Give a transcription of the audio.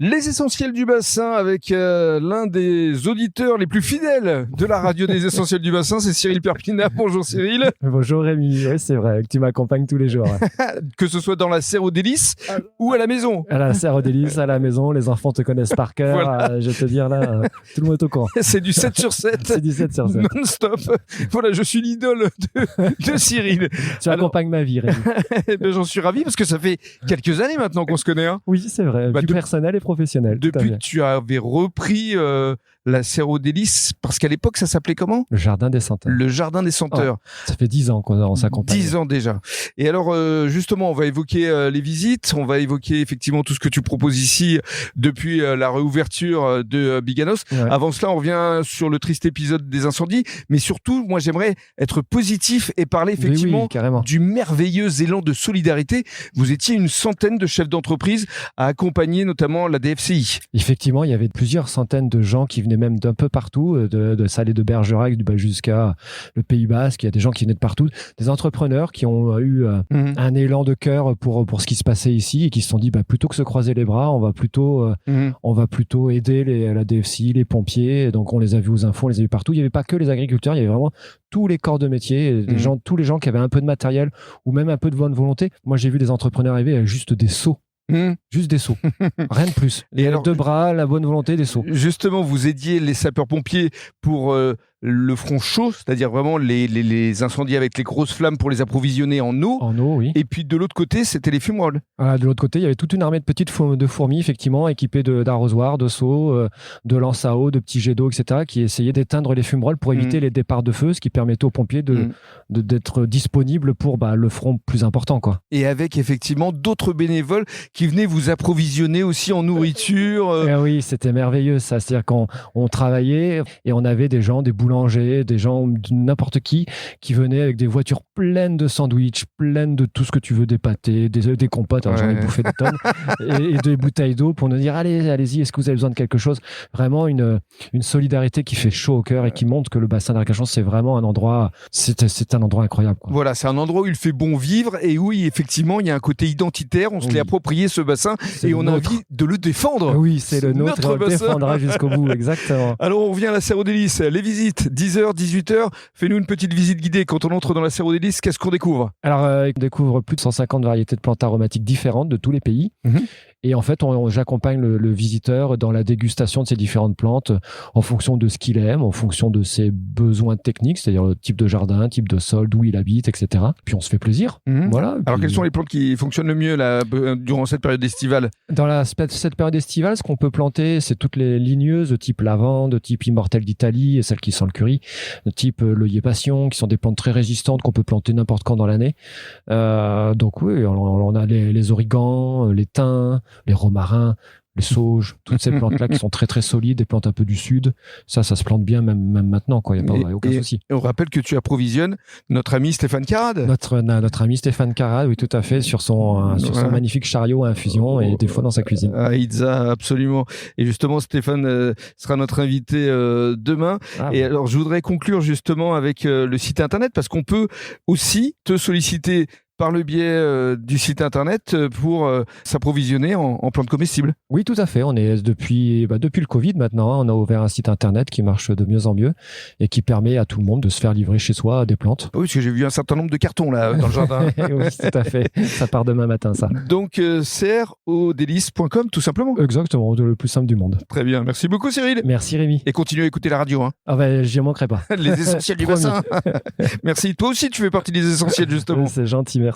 Les essentiels du bassin avec l'un des auditeurs les plus fidèles de la radio des essentiels du bassin, c'est Cyril Perpina. Bonjour Cyril. Bonjour Rémi, oui c'est vrai que tu m'accompagnes tous les jours. Que ce soit dans la serre aux délices ou à la maison. À la serre aux délices, à la maison, les enfants te connaissent par cœur. Voilà. Je vais te dire là, tout le monde est au courant. C'est du 7 sur 7. C'est du 7 sur 7. Non-stop. Voilà, je suis l'idole de Cyril. Tu accompagnes ma vie Rémi. J'en suis ravi parce que ça fait quelques années maintenant qu'on se connaît. Hein. Oui c'est vrai, du personnel et professionnel. Depuis que tu avais repris la serre aux délices, parce qu'à l'époque ça s'appelait comment ? Le Jardin des Senteurs. Le Jardin des Senteurs. Oh, ça fait 10 ans qu'on s'accompagne. 10 ans déjà. Et alors justement, on va évoquer les visites, on va évoquer effectivement tout ce que tu proposes ici depuis la réouverture de Biganos. Ouais. Avant cela, on revient sur le triste épisode des incendies, mais surtout, moi j'aimerais être positif et parler effectivement du merveilleux élan de solidarité. Vous étiez une centaine de chefs d'entreprise à accompagner notamment la DFCI. Effectivement, il y avait plusieurs centaines de gens qui venaient même d'un peu partout, de Salé de Bergerac jusqu'à le Pays Basque. Il y a des gens qui venaient de partout, des entrepreneurs qui ont eu un élan de cœur pour ce qui se passait ici et qui se sont dit plutôt que se croiser les bras, on va plutôt aider la DFCI, les pompiers. Et donc on les a vus aux infos, on les a vus partout. Il n'y avait pas que les agriculteurs, il y avait vraiment tous les corps de métier, tous les gens qui avaient un peu de matériel ou même un peu de bonne volonté. Moi j'ai vu des entrepreneurs arriver avec juste des seaux. Juste des seaux, rien de plus. Et alors, 2 bras, la bonne volonté, des seaux. Justement, vous aidiez les sapeurs-pompiers pour le front chaud, c'est-à-dire vraiment les incendies avec les grosses flammes pour les approvisionner en eau. En eau, oui. Et puis de l'autre côté, c'était les fumerolles. Voilà, de l'autre côté, il y avait toute une armée de petites fourmis, effectivement, équipées d'arrosoirs, de seaux, de lances à eau, de petits jets d'eau, etc., qui essayaient d'éteindre les fumerolles pour éviter les départs de feu, ce qui permettait aux pompiers d'être disponibles pour le front plus important, quoi. Et avec effectivement d'autres bénévoles qui venaient vous approvisionner aussi en nourriture. Oui, c'était merveilleux, ça. C'est-à-dire qu'on travaillait et on avait des gens, des boulangers, des gens, n'importe qui venaient avec des voitures pleines de sandwichs, pleines de tout ce que tu veux, des pâtés, des compotes, alors j'en ai bouffé des tonnes, et des bouteilles d'eau pour nous dire allez-y, est-ce que vous avez besoin de quelque chose ? Vraiment une solidarité qui fait chaud au cœur et qui montre que le bassin d'Arcachon, c'est vraiment un endroit, c'est un endroit incroyable, quoi. Voilà, c'est un endroit où il fait bon vivre et où effectivement il y a un côté identitaire, on se l'est approprié ce bassin et on a envie de le défendre. Oui, c'est le nôtre, on le défendra jusqu'au bout, exactement. Alors on revient à la serre aux délices, les visites, 10h, 18h, fais-nous une petite visite guidée. Quand on entre dans la serre aux délices, qu'est-ce qu'on découvre ? Alors on découvre plus de 150 variétés de plantes aromatiques différentes de tous les pays. Et en fait, j'accompagne le visiteur dans la dégustation de ces différentes plantes en fonction de ce qu'il aime, en fonction de ses besoins techniques, c'est-à-dire le type de jardin, type de sol, d'où il habite, etc. Puis on se fait plaisir. Voilà. Alors quelles sont les plantes qui fonctionnent le mieux là, durant cette période estivale ? Dans cette période estivale, ce qu'on peut planter, c'est toutes les ligneuses, type lavande, type immortelle d'Italie, et celles qui sentent le curry, type l'œillet passion, qui sont des plantes très résistantes qu'on peut planter n'importe quand dans l'année. Donc oui, on a les origans, les thym, les romarins, les sauges, toutes ces plantes-là qui sont très très solides, des plantes un peu du sud, ça se plante bien même maintenant, quoi. Il n'y a aucun souci. Et on rappelle que tu approvisionnes notre ami Stéphane Carrade. Notre ami Stéphane Carrade, oui, tout à fait, sur son magnifique chariot à infusion et des fois dans sa cuisine. À Itza, absolument. Et justement, Stéphane sera notre invité demain. Et alors, je voudrais conclure justement avec le site internet parce qu'on peut aussi te solliciter par le biais du site internet pour s'approvisionner en plantes comestibles. Oui, tout à fait. On est depuis le Covid maintenant, on a ouvert un site internet qui marche de mieux en mieux et qui permet à tout le monde de se faire livrer chez soi des plantes. Oui, parce que j'ai vu un certain nombre de cartons là dans le jardin. Oui, tout à fait. Ça part demain matin, ça. Donc, serreausdélices.com, tout simplement. Exactement, le plus simple du monde. Très bien. Merci beaucoup, Cyril. Merci, Rémi. Et continue à écouter la radio. J'y manquerai pas. Les essentiels du bassin. Merci. Toi aussi, tu fais partie des essentiels, justement. C'est gentil, merci.